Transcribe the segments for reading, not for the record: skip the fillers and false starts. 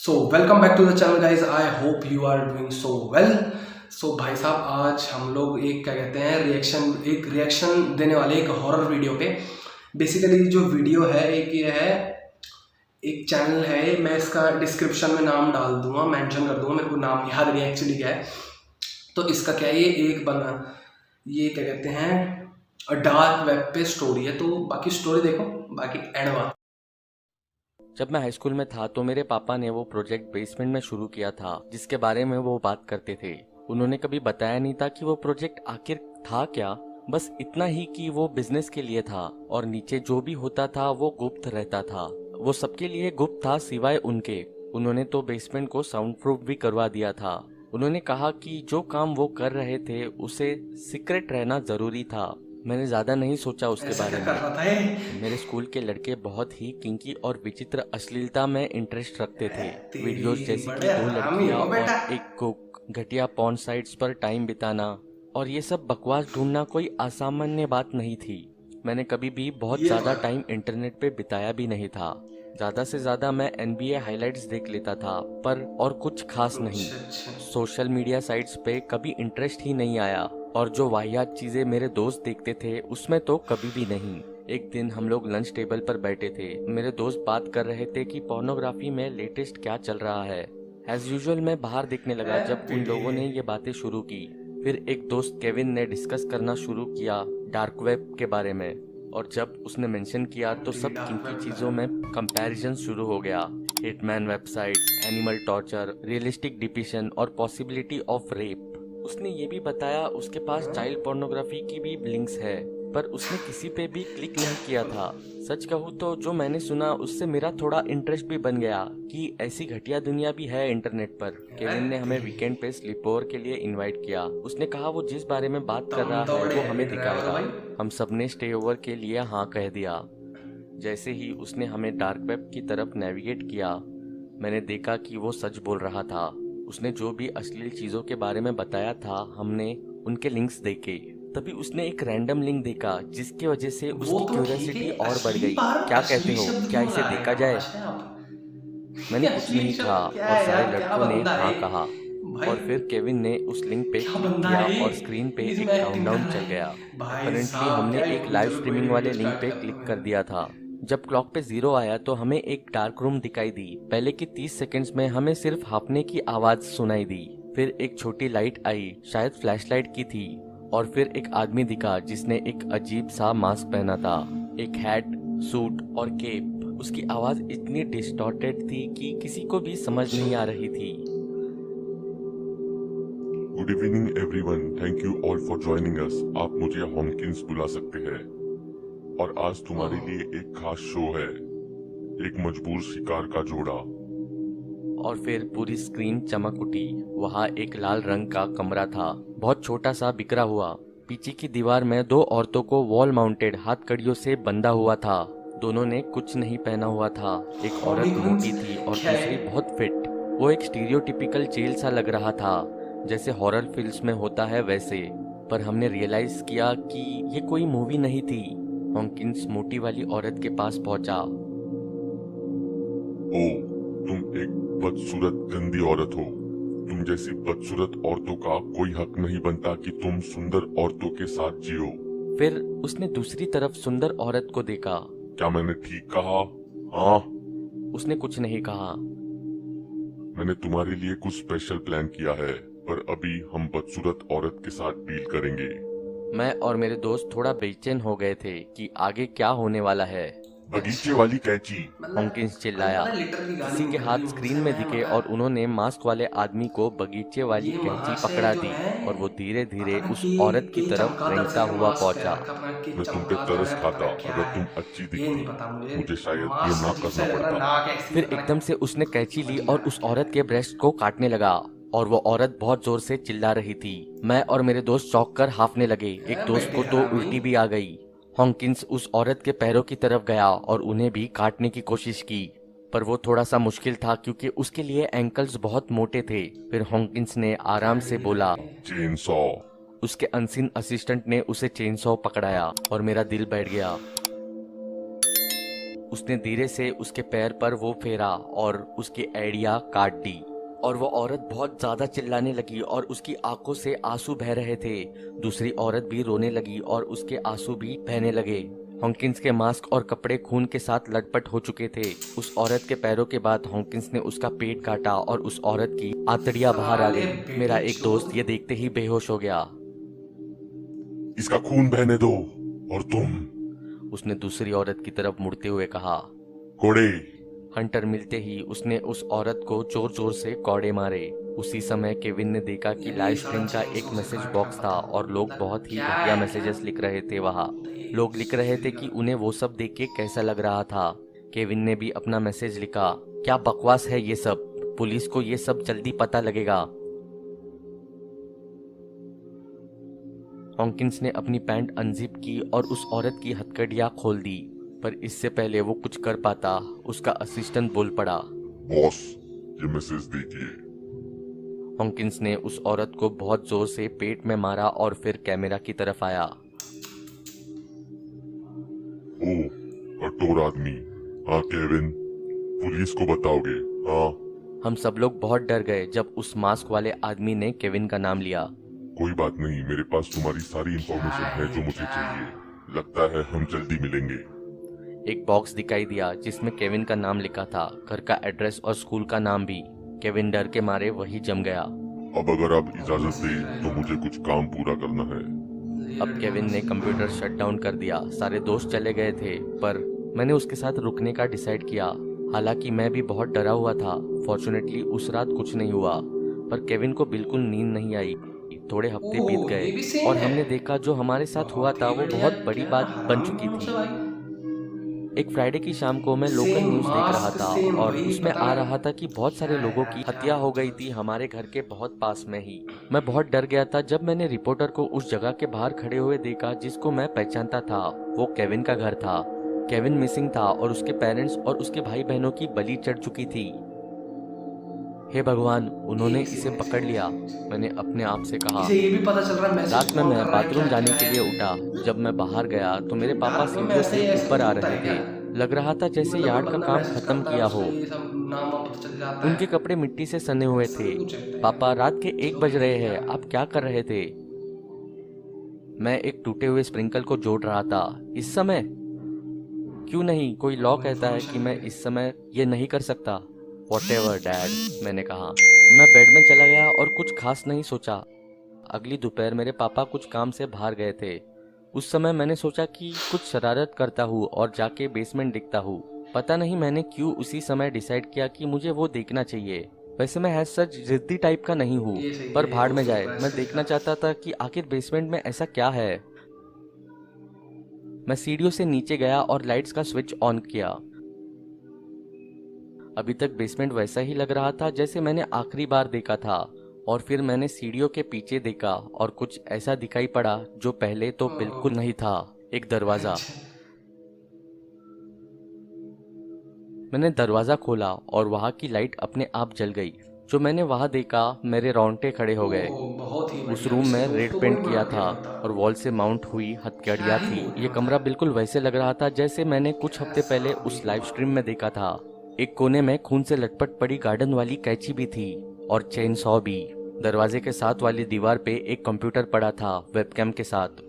So welcome back to the channel guys. I hope you are doing so well. So भाई साहब, आज हम लोग एक क्या कहते हैं रिएक्शन देने वाले एक हॉरर वीडियो पे। बेसिकली जो वीडियो है एक ये है, एक चैनल है, मैं इसका डिस्क्रिप्शन में नाम डाल दूंगा, मेंशन कर दूंगा, मेरे को नाम याद नहीं एक्चुअली क्या है। तो इसका क्या है, ये एक बना, ये क्या कहते हैं डार्क वेब पे स्टोरी है। तो बाकी स्टोरी देखो, बाकी एंड बात। जब मैं हाई स्कूल में था तो मेरे पापा ने वो प्रोजेक्ट बेसमेंट में शुरू किया था जिसके बारे में वो बात करते थे। उन्होंने कभी बताया नहीं था कि वो प्रोजेक्ट आखिर था क्या, बस इतना ही कि वो बिजनेस के लिए था और नीचे जो भी होता था वो गुप्त रहता था। वो सबके लिए गुप्त था सिवाय उनके। उन्होंने तो बेसमेंट को साउंड प्रूफ भी करवा दिया था। उन्होंने कहा कि जो काम वो कर रहे थे उसे सीक्रेट रहना जरूरी था। मैंने ज्यादा नहीं सोचा उसके ऐसा बारे क्या कर में। रहा था ये? मेरे स्कूल के लड़के बहुत ही किंकी और विचित्र अश्लीलता में इंटरेस्ट रखते थे। वीडियोस तेरी जैसे कि बड़े दो हरामी लड़कियां हो और बेटा। एक कुक घटिया पॉर्न साइट्स पर टाइम बिताना और ये सब बकवास ढूंढना कोई असामान्य बात नहीं थी। मैंने कभी भी बहुत ये ज्यादा टाइम इंटरनेट पे बिताया भी नहीं था। ज्यादा से ज्यादा मैं NBA हाइलाइट्स देख लेता था, पर और कुछ खास नहीं। अच्छा अच्छा। सोशल मीडिया साइट्स पे कभी इंटरेस्ट ही नहीं आया और जो वाहियात चीजें मेरे दोस्त देखते थे उसमें तो कभी भी नहीं। एक दिन हम लोग लंच टेबल पर बैठे थे। मेरे दोस्त बात कर रहे थे कि पोर्नोग्राफी में लेटेस्ट क्या चल रहा है। एज यूजुअल मैं बाहर देखने लगा जब उन तेरे लोगों ने ये बातें शुरू की। फिर एक दोस्त केविन ने डिस्कस करना शुरू किया डार्क वेब के बारे में, और जब उसने मेंशन किया तो तेरी सब डार्क किंकी वेब का चीजों में कंपैरिजन शुरू हो गया। Hitman websites, animal torture, realistic depiction और पॉसिबिलिटी ऑफ रेप। उसने ये भी बताया उसके पास चाइल्ड पोर्नोग्राफी की भी लिंक्स है, पर उसने किसी पे भी क्लिक नहीं किया था। सच कहूँ तो जो मैंने सुना उससे मेरा थोड़ा इंटरेस्ट भी बन गया कि ऐसी घटिया दुनिया भी है इंटरनेट पर। केविन ने हमें तेरी वीकेंड पे स्लीप ओवर के लिए इनवाइट किया। उसने कहा वो जिस बारे में बात कर दम रहा तो है वो बढ़िया हमें लिख रहा है दिखाएगा। भाई। हम सबने स्टे ओवर के लिए हाँ कह दिया। जैसे ही उसने हमें डार्क वेब की तरफ नेविगेट किया, मैंने देखा कि वो सच बोल रहा था। उसने जो भी अश्लील चीजों के बारे में बताया था हमने उनके लिंक्स देखे। तभी उसने एक रैंडम लिंक देखा जिसकी वजह से वो उसकी तो ठीक है, क्यूरियोसिटी और बढ़ असली गई। बार क्या कहते असली हो, शब्द क्या क्यों इसे लगा रहे हैं देखा जाए? बकवास है आप। मैंने कुछ असली नहीं कहा शब्द क्या और है सारे यार, क्या लड़कों ने बंदा है हाँ ये? कहा। भाई और फिर केविन ने उस लिंक पे क्या क्लिक बंदा किया है ये? और स्क्रीन पे इसमें एक एक्टिंग कर काउंटडाउन रहा चल गया। है भाई अपेरेंटली साहब, हमने क्या एक ही। लाइव चलो कोई स्ट्रीमिंग नहीं, वीडियो वाले लिंक स्टार्ट पे करता हूँ क्लिक कर मैं। दिया था। जब क्लॉक पे 0 आया तो हमें एक डार्क रूम दिखाई दी। पहले की 30 सेकंड्स में हमें सिर्फ हाँफने की आवाज सुनाई दी। फिर एक छोटी लाइट आई, शायद फ्लैशलाइट की थी, और फिर एक आदमी दिखा जिसने एक अजीब सा मास्क पहना था, एक हैट, सूट और केप। उसकी आवाज इतनी डिस्टॉर्टेड थी कि किसी को भी समझ नहीं आ रही थी। Good evening everyone, thank you all for joining us. आप मुझे हॉमकिंस बुला सकते हैं। और आज तुम्हारे लिए एक खास शो है, एक मजबूर शिकार का जोड़ा। और फिर पूरी स्क्रीन चमक उठी। वहाँ एक लाल रंग का कमरा था, बहुत छोटा सा बिखरा हुआ। पीछे की दीवार में दो औरतों को वॉल माउंटेड हाथकड़ियों से बंधा हुआ था। दोनों ने कुछ नहीं पहना हुआ था। एक औरत हॉलीगंज मोटी थी और क्या दूसरी है? बहुत फिट। वो एक स्टीरियोटिपिकल जेल सा लग रहा था, जैसे हॉरर फिल्म्स में होता है वैसे। पर हमने रियलाइज किया कि ये कोई मूवी नहीं थी। हॉकिंस मोटी वाली औरत के पास पहुंचा। ओ, तुम एक बदसूरत गंदी औरत हो। तुम जैसी बदसूरत औरतों का कोई हक नहीं बनता कि तुम सुंदर औरतों के साथ जियो। फिर उसने दूसरी तरफ सुंदर औरत को देखा। क्या मैंने ठीक कहा? हाँ। उसने कुछ नहीं कहा। मैंने तुम्हारे लिए कुछ स्पेशल प्लान किया है, पर अभी हम बदसूरत औरत के साथ डील करेंगे। मैं और मेरे दोस्त थोड़ा बेचैन हो गए थे कि आगे क्या होने वाला है। बगीचे वाली कैंची। हॉकिंस मतलब चिल्लाया। पता है, लिटरली गाली किसी के निकल हाथ रही स्क्रीन मुझसे। में मैं दिखे पता और है, उन्होंने मास्क वाले आदमी को बगीचे वाली ये कैंची महाशय पकड़ा जो दी है, और वो धीरे पता धीरे ना उस कि औरत की तरफ चमगादड़ रेंगता से क्या हुआ मास्क पहन पहुंचा। रखा अपना, कि मैं तुम पे चमगादड़ तरस है पता खाता नहीं क्या अगर है। तुम अच्छी ये दिखती। नहीं पता मुझे। मुझे शायद ये मास्क ना अजीब सा करना लग रहा, पड़ता। नाक ऐसी फिर लग रहा एकदम है। से उसने कैंची समझ ली नहीं और आ रहा उस क्या औरत के ब्रेस्ट को काटने लगा, और वो औरत बहुत जोर से चिल्ला रही थी। मैं और मेरे दोस्त चौंक कर हाफने लगे। एक है दोस्त बेटे को तो हरामी। उल्टी भी आ गई। हॉकिंस उस औरत के पैरों की तरफ गया और उन्हें भी काटने की कोशिश की, पर वो थोड़ा सा मुश्किल था क्योंकि उसके लिए एंकल्स बहुत मोटे थे। फिर हॉकिंस ने क्या आराम से रील बोला। है? Chain saw. उसके अनसीन असिस्टेंट ने उसे चेनसॉ पकड़ाया और मेरा दिल बैठ गया। उसने धीरे से उसके पैर पर वो फेरा और उसकी एड़ियां काट दी और वो औरत बहुत ज्यादा चिल्लाने लगी और उसकी आंखों से आंसू बह रहे थे। दूसरी औरत भी रोने लगी और उसके आंसू भी बहने लगे। हॉकिंस के मास्क और कपड़े खून के साथ लटपट हो चुके थे। उस औरत के पैरों के बाद हॉकिंस ने उसका पेट काटा और उस औरत की आंतड़ियां बाहर आ गई। मेरा एक दोस्त ये देखते ही बेहोश हो गया। इसका खून बहने दो। और तुम, उसने दूसरी औरत की तरफ मुड़ते हुए कहा। कोड़े। हंटर मिलते ही उसने उस औरत को जोर जोर से कौड़े मारे। उसी समय केविन ने देखा कि लाइव स्ट्रीम का एक मैसेज बॉक्स था और लोग बहुत ही घटिया मैसेजेस लिख रहे थे। वहाँ लोग लिख रहे थे कि उन्हें वो सब देख के कैसा लग रहा था। केविन ने भी अपना मैसेज लिखा, क्या बकवास है ये सब, पुलिस को ये सब जल्दी पता लगेगा। हॉकिंस ने अपनी पैंट अनजिप की और उस औरत की हथकड़ियां खोल दी, पर इससे पहले वो कुछ कर पाता उसका असिस्टेंट बोल पड़ा। बॉस, ये मैसेज देखिए। हॉकिंस ने उस औरत को बहुत जोर से पेट में मारा और फिर कैमरा की तरफ आया। ओ, कठोर आदमी। हाँ केविन, पुलिस को बताओगे? हाँ। हम सब लोग बहुत डर गए जब उस मास्क वाले आदमी ने केविन का नाम लिया। कोई बात नहीं, मेरे पास तुम्हारी सारी इंफॉर्मेशन है जो मुझे चाहिए। लगता है हम जल्दी मिलेंगे। एक बॉक्स दिखाई दिया जिसमें केविन का नाम लिखा था, घर का एड्रेस और स्कूल का नाम भी। केविन डर के मारे वही जम गया। अब अगर आप इजाजत दें तो मुझे कुछ काम पूरा करना है। अब केविन ने कंप्यूटर शट डाउन कर दिया। सारे दोस्त चले गए थे, पर मैंने उसके साथ रुकने का डिसाइड किया। हालांकि मैं भी बहुत डरा हुआ था। फॉर्चुनेटली उस रात कुछ नहीं हुआ, पर केविन को बिल्कुल नींद नहीं आई। थोड़े हफ्ते बीत गए और हमने देखा जो हमारे साथ हुआ था वो बहुत बड़ी बात बन चुकी थी। एक फ्राइडे की शाम को मैं लोकल न्यूज देख रहा था और उसमें आ रहा था कि बहुत सारे लोगों की हत्या हो गई थी हमारे घर के बहुत पास में ही। मैं बहुत डर गया था जब मैंने रिपोर्टर को उस जगह के बाहर खड़े हुए देखा जिसको मैं पहचानता था। वो केविन का घर था। केविन मिसिंग था और उसके पेरेंट्स और उसके भाई बहनों की बलि चढ़ चुकी थी। हे भगवान, उन्होंने इसे पकड़ लिया, मैंने अपने आप से कहा। इसे ये भी पता चल रहा है मैसेज रात में कौन मैं कर रहा है, बाथरूम क्या जाने क्या के है। लिए उठा। जब मैं बाहर गया तो मेरे पापा रात में सीढ़ियों ऐसे ही से ऐसे ऊपर आ होता रहे है थे। क्या? लग रहा था जैसे मतलब यार्ड का बंदा काम मैसेज खत्म करता है, किया हो। उससे ये सब नाम वाम पता चल जाता उनके है। कपड़े मिट्टी से सने हुए थे। सब कुछ रहता है। पापा, रात के 1 बज रहे हैं, क्या? आप क्या कर रहे थे? मैं एक टूटे हुए स्प्रिंकल को जोड़ रहा था। इस समय? क्यों नहीं, कोई लॉ कहता है कि मैं इस समय ये नहीं कर सकता। Whatever, डैड, मैंने कहा। मैं बेड में चला गया और कुछ खास नहीं सोचा। अगली दोपहर मेरे पापा कुछ काम से बाहर गए थे। उस समय मैंने सोचा कि कुछ शरारत करता हूँ और जाके बेसमेंट देखता हूँ। पता नहीं मैंने क्यों उसी समय डिसाइड किया कि मुझे वो देखना चाहिए। वैसे मैं है सच जिद्दी टाइप का नहीं हूँ, ये सही पर है, भाड़ में दोस्तों जाए, को मैं ऐसे देखना दिखा। चाहता था कि आखिर बेसमेंट में ऐसा क्या है। मैं सीढ़ियों से नीचे गया और लाइट्स का स्विच ऑन किया। अभी तक बेसमेंट वैसा ही लग रहा था जैसे मैंने आखिरी बार देखा था। और फिर मैंने सीढ़ियों के पीछे देखा और कुछ ऐसा दिखाई पड़ा जो पहले तो बिल्कुल नहीं था। एक दरवाजा। मैंने दरवाजा खोला और वहां की लाइट अपने आप जल गई। जो मैंने वहां देखा, मेरे रोंगटे खड़े हो गए। बहुत ही उस बढ़िया। रूम में इससे रेड दोस्तों को पेंट भी किया बना था दिया था। और वॉल से माउंट हुई हथकड़ियां क्या ही थी। बोलना ये कमरा बिल्कुल वैसे लग रहा था जैसे मैंने कुछ हफ्ते पहले उस लाइव स्ट्रीम में देखा था। एक कोने में खून से लटपट पड़ी गार्डन वाली कैंची भी थी और चेन सॉ भी। दरवाजे के साथ वाली दीवार पे एक कंप्यूटर पड़ा था वेबकैम के साथ।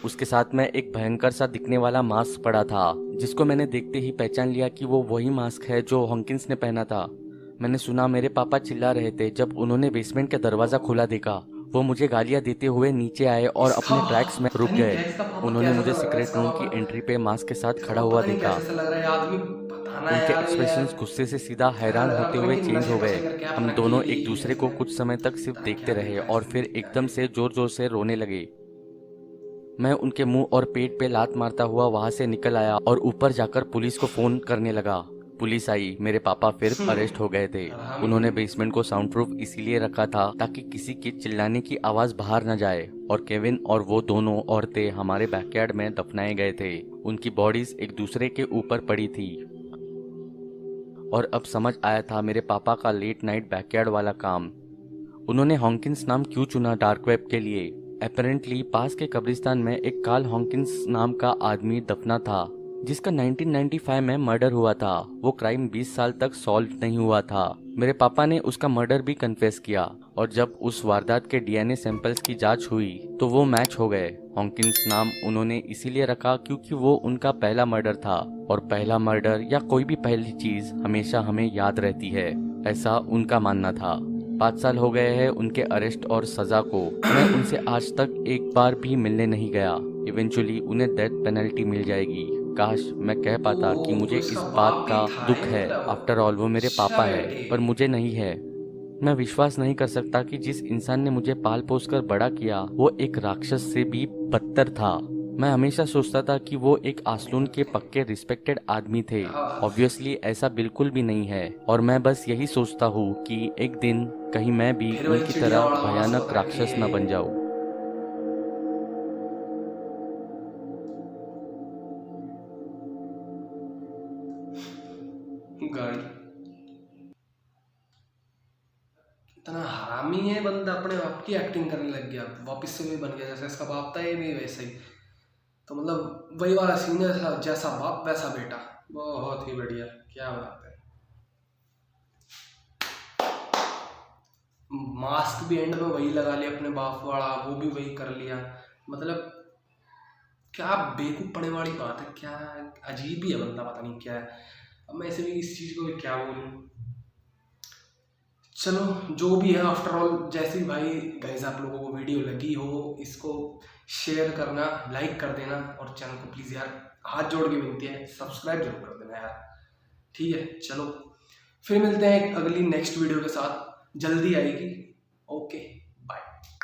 उसके साथ में एक भयंकर सा दिखने वाला मास्क पड़ा था जिसको मैंने देखते ही पहचान लिया कि वो वही मास्क है जो हॉकिंस ने पहना था। मैंने सुना मेरे पापा चिल्ला रहे थे जब उन्होंने बेसमेंट का दरवाजा खुला देखा। वो मुझे गालियां देते हुए नीचे आए और इसका अपने ट्रैक्स में पता रुक नहीं गए। क्या इसका पापा उन्होंने कैसा मुझे सा लग रहा है, सीक्रेट इसका रूम की पापा। एंट्री पे मास्क के साथ इसका खड़ा हुआ पता नहीं देखा। कैसा लग रहा है ये आदमी। बताना है उनके यार ये एक्सप्रेशंस यार। गुस्से से सीधा क्या हैरान लग रहा होते है, पता हुए नहीं कि चेंज हो नशे गए। पचे करके हम अपना दोनों कि एक दूसरे को कुछ समय तक सिर्फ देखते क्या रहे देखा और इसने, फिर क्या एकदम से देखा। जोर जोर से रोने लगे। मैं उनके मुंह और पेट पे लात मारता हुआ वहां से निकल आया और ऊपर जाकर पुलिस को फोन करने लगा। पुलिस आई। मेरे पापा फिर अरेस्ट हो गए थे। उन्होंने बेसमेंट को साउंड प्रूफ इसीलिए रखा था ताकि किसी के चिल्लाने की आवाज बाहर न जाए। और केविन और वो दोनों औरतें हमारे बैकयार्ड में दफनाए गए थे। उनकी बॉडीज एक दूसरे के ऊपर पड़ी थी। और अब समझ आया था मेरे पापा का लेट नाइट बैकयार्ड वाला काम। उन्होंने हॉकिंस नाम क्यों चुना डार्क वेब के लिए। अपेरेंटली पास के कब्रिस्तान में एक कार्ल हॉकिंस नाम का आदमी दफना था। जिसका 1995 में मर्डर हुआ था। वो क्राइम 20 साल तक सॉल्व नहीं हुआ था। मेरे पापा ने उसका मर्डर भी कन्फेस किया और जब उस वारदात के डीएनए सैंपल्स की जांच हुई तो वो मैच हो गए। हॉकिंस नाम उन्होंने इसीलिए रखा क्योंकि वो उनका पहला मर्डर था और पहला मर्डर या कोई भी पहली चीज हमेशा हमें याद रहती है, ऐसा उनका मानना था। 5 साल हो गए हैं उनके अरेस्ट और सजा को। मैं उनसे आज तक एक बार भी मिलने नहीं गया। इवेंचुअली उन्हें डेथ पेनल्टी मिल जाएगी। काश मैं कह पाता कि तो मुझे इस इसका बात बाप का ही था दुख ये, है। मतलब आफ्टर ऑल वो मेरे अच्छा पापा है, बेटे। पर मुझे नहीं है। मैं विश्वास नहीं कर सकता कि जिस इंसान ने मुझे पाल पोस कर बड़ा किया वो एक राक्षस से भी बदतर था। मैं हमेशा सोचता था कि वो एक आसलून के पक्के रिस्पेक्टेड आदमी थे। ऑब्वियसली ऐसा बिल्कुल भी नहीं है और मैं बस यही सोचता हूँ कि एक दिन कहीं मैं भी फिर वही उनकी चिड़िया तरह वाला मस्त भयानक राक्षस न बन बताएंगे। जाऊँ। गाड़ी इतना हरामी है बंदा, अपने बाप की एक्टिंग करने लग गया, वापिस से भी बन गया जैसा इसका बाप था, ये भी वैसे ही। तो मतलब वही वाला सीन है, जैसा जैसा बाप वैसा बेटा। बहुत ही बढ़िया, क्या बात है। मास्क भी एंड में वही लगा लिया अपने बाप वाला, वो भी वही कर लिया। मतलब क्या बेवकूफ पड़े वाली बात है, क्या अजीब ही है बंदा, पता नहीं क्या है। अब मैं ऐसे भी इस चीज़ को भी क्या बोलूँ। चलो जो भी है, आफ्टर ऑल जैसे भी भाई गाइस आप लोगों को वीडियो लगी हो, इसको शेयर करना, लाइक कर देना और चैनल को प्लीज़ यार हाथ जोड़ के विनती है सब्सक्राइब जरूर कर देना यार। ठीक है, चलो फिर मिलते हैं एक अगली नेक्स्ट वीडियो के साथ, जल्दी आएगी। ओके।